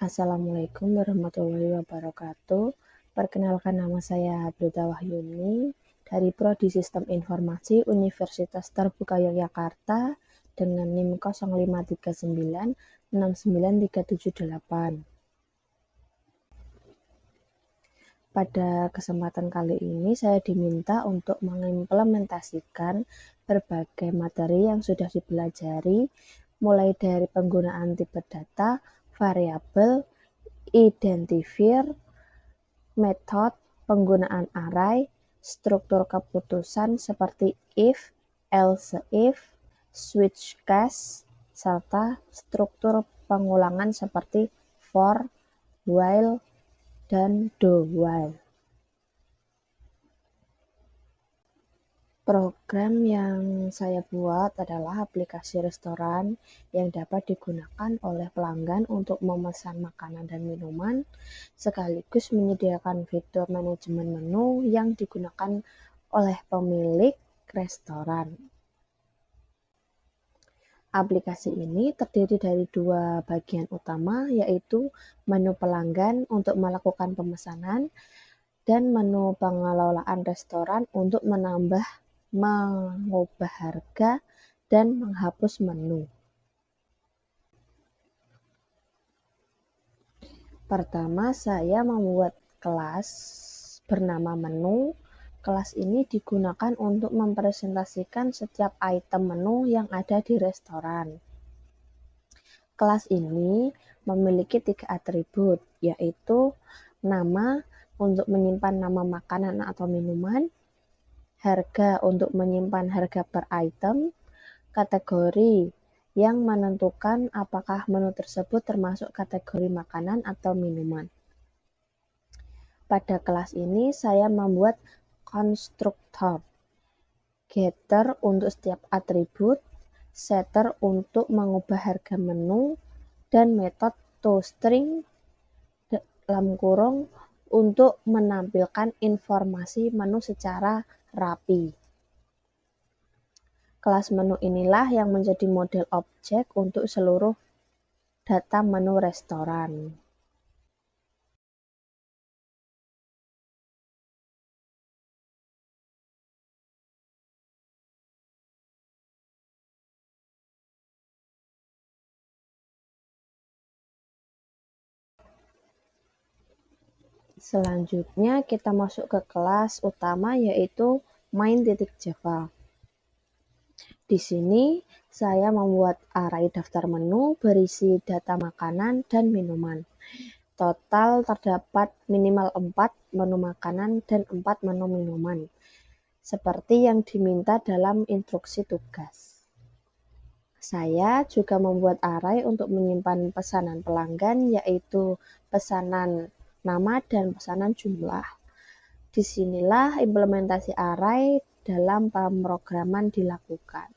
Assalamualaikum warahmatullahi wabarakatuh. Perkenalkan, nama saya Abdullah Wahyuni dari Prodi Sistem Informasi Universitas Terbuka Yogyakarta dengan NIM 05396938. Pada kesempatan kali ini saya diminta untuk mengimplementasikan berbagai materi yang sudah dipelajari, mulai dari penggunaan tipe data, variabel, identifier, metode, penggunaan array, struktur keputusan seperti if, else if, switch case, serta struktur pengulangan seperti for, while, dan do while. Program yang saya buat adalah aplikasi restoran yang dapat digunakan oleh pelanggan untuk memesan makanan dan minuman, sekaligus menyediakan fitur manajemen menu yang digunakan oleh pemilik restoran. Aplikasi ini terdiri dari dua bagian utama, yaitu menu pelanggan untuk melakukan pemesanan dan menu pengelolaan restoran untuk menambah, mengubah harga, dan menghapus menu. Pertama, saya membuat kelas bernama menu. Kelas ini digunakan untuk mempresentasikan setiap item menu yang ada di restoran. Kelas ini memiliki 3 atribut, yaitu nama untuk menyimpan nama makanan atau minuman, harga untuk menyimpan harga per item, kategori yang menentukan apakah menu tersebut termasuk kategori makanan atau minuman. Pada kelas ini saya membuat konstruktor, getter untuk setiap atribut, setter untuk mengubah harga menu, dan metode toString untuk menampilkan informasi menu secara rapi. Kelas menu inilah yang menjadi model objek untuk seluruh data menu restoran. Selanjutnya kita masuk ke kelas utama, yaitu main.java. Di sini saya membuat array daftar menu berisi data makanan dan minuman. Total terdapat minimal 4 menu makanan dan 4 menu minuman, seperti yang diminta dalam instruksi tugas. Saya juga membuat array untuk menyimpan pesanan pelanggan, yaitu pesanan nama dan pesanan jumlah. Disinilah implementasi array dalam pemrograman dilakukan.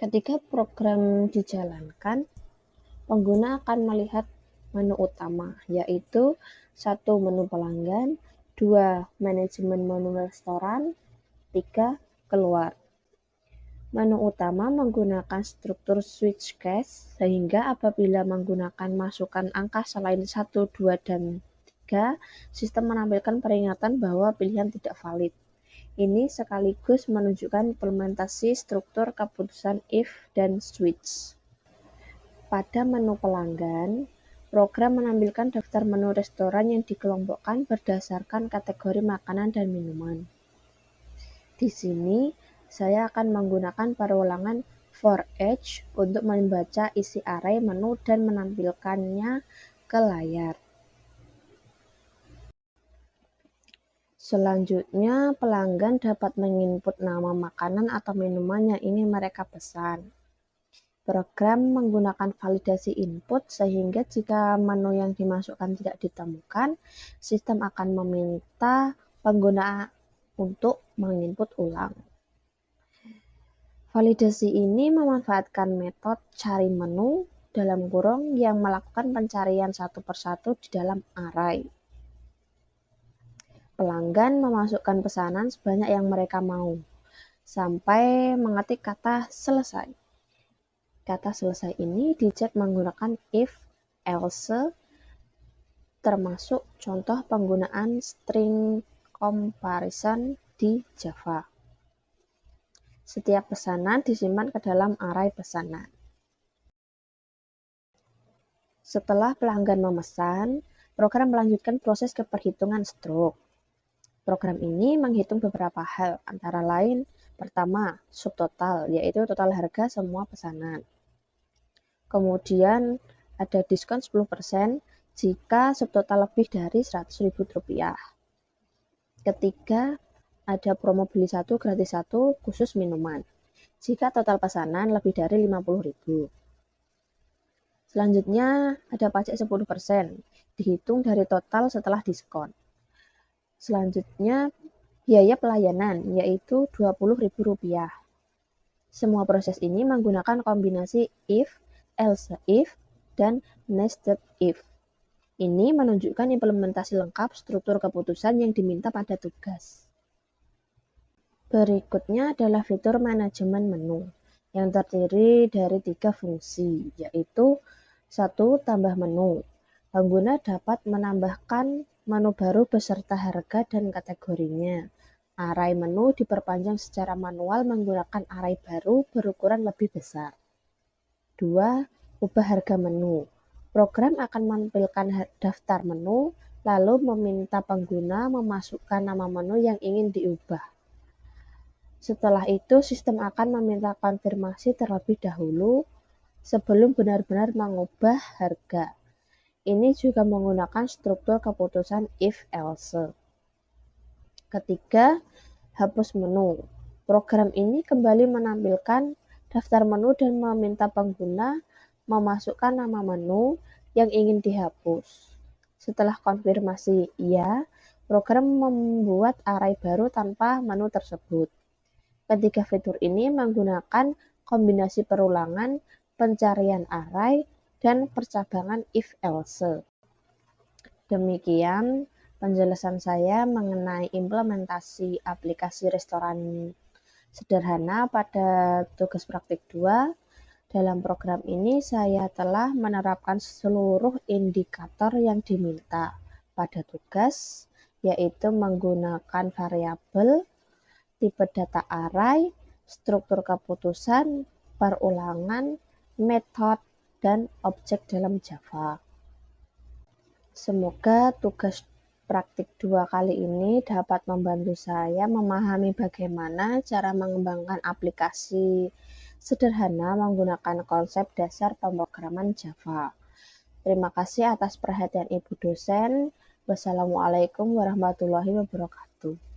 Ketika program dijalankan, pengguna akan melihat menu utama, yaitu 1. Menu pelanggan, 2. Manajemen menu restoran, 3. Keluar. Menu utama menggunakan struktur switch case, sehingga apabila menggunakan masukan angka selain 1, 2, dan 3, sistem menampilkan peringatan bahwa pilihan tidak valid. Ini sekaligus menunjukkan implementasi struktur keputusan if dan switch. Pada menu pelanggan, program menampilkan daftar menu restoran yang dikelompokkan berdasarkan kategori makanan dan minuman. Di sini, saya akan menggunakan perulangan for each untuk membaca isi array menu dan menampilkannya ke layar. Selanjutnya, pelanggan dapat menginput nama makanan atau minuman yang ingin mereka pesan. Program menggunakan validasi input sehingga jika menu yang dimasukkan tidak ditemukan, sistem akan meminta pengguna untuk menginput ulang. Validasi ini memanfaatkan metode cari menu yang melakukan pencarian satu persatu di dalam array. Pelanggan memasukkan pesanan sebanyak yang mereka mau, sampai mengetik kata selesai. Kata selesai ini dicek menggunakan if, else, termasuk contoh penggunaan string comparison di Java. Setiap pesanan disimpan ke dalam array pesanan. Setelah pelanggan memesan, program melanjutkan proses keperhitungan stroke. Program ini menghitung beberapa hal, antara lain, pertama, subtotal, yaitu total harga semua pesanan. Kemudian ada diskon 10% jika subtotal lebih dari Rp100.000. Ketiga, ada promo beli 1 gratis 1 khusus minuman jika total pesanan lebih dari Rp50.000. Selanjutnya ada pajak 10%, dihitung dari total setelah diskon. Selanjutnya biaya pelayanan, yaitu Rp20.000. Semua proses ini menggunakan kombinasi if, else if, dan nested if. Ini menunjukkan implementasi lengkap struktur keputusan yang diminta pada tugas. Berikutnya adalah fitur manajemen menu, yang terdiri dari 3 fungsi, yaitu 1. Tambah menu. Pengguna dapat menambahkan menu baru beserta harga dan kategorinya. Array menu diperpanjang secara manual menggunakan array baru berukuran lebih besar. 2. Ubah harga menu. Program akan menampilkan daftar menu, lalu meminta pengguna memasukkan nama menu yang ingin diubah. Setelah itu, sistem akan meminta konfirmasi terlebih dahulu sebelum benar-benar mengubah harga. Ini juga menggunakan struktur keputusan if-else. Ketiga, hapus menu. Program ini kembali menampilkan daftar menu dan meminta pengguna memasukkan nama menu yang ingin dihapus. Setelah konfirmasi iya, program membuat array baru tanpa menu tersebut. Ketiga fitur ini menggunakan kombinasi perulangan, pencarian array, dan percabangan if-else. Demikian penjelasan saya mengenai implementasi aplikasi restoran sederhana pada tugas praktik 2. Dalam program ini saya telah menerapkan seluruh indikator yang diminta pada tugas, yaitu menggunakan variabel, tipe data array, struktur keputusan, perulangan, metode, dan objek dalam Java. Semoga tugas praktik 2 kali ini dapat membantu saya memahami bagaimana cara mengembangkan aplikasi sederhana menggunakan konsep dasar pemrograman Java. Terima kasih atas perhatian Ibu dosen. Wassalamualaikum warahmatullahi wabarakatuh.